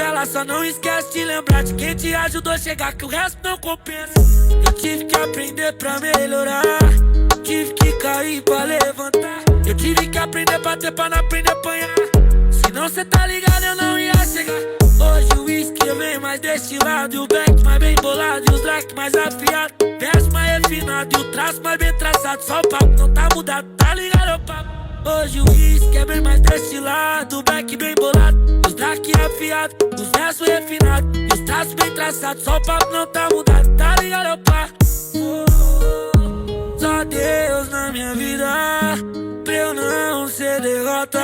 favela, só não esquece de lembrar de quem te ajudou a chegar, que o resto não compensa. Eu tive que aprender pra melhorar, tive que cair pra levantar. Eu tive que aprender a bater pra não aprender a apanhar. Se não cê tá ligado, eu não ia chegar. Hoje o whisky vem mais destilado, e o back mais bem bolado, e os drag mais afiado, verso mais refinado e o traço mais bem traçado. Só o papo não tá mudado, tá ligado, o papo? Hoje o whisky é bem mais destilado, o back bem bolado, os drag afiado, os versos refinados e os traços bem traçados. Só o papo não tá mudado, tá ligado, o papo? Só Deus na minha vida, pra eu não ser derrota.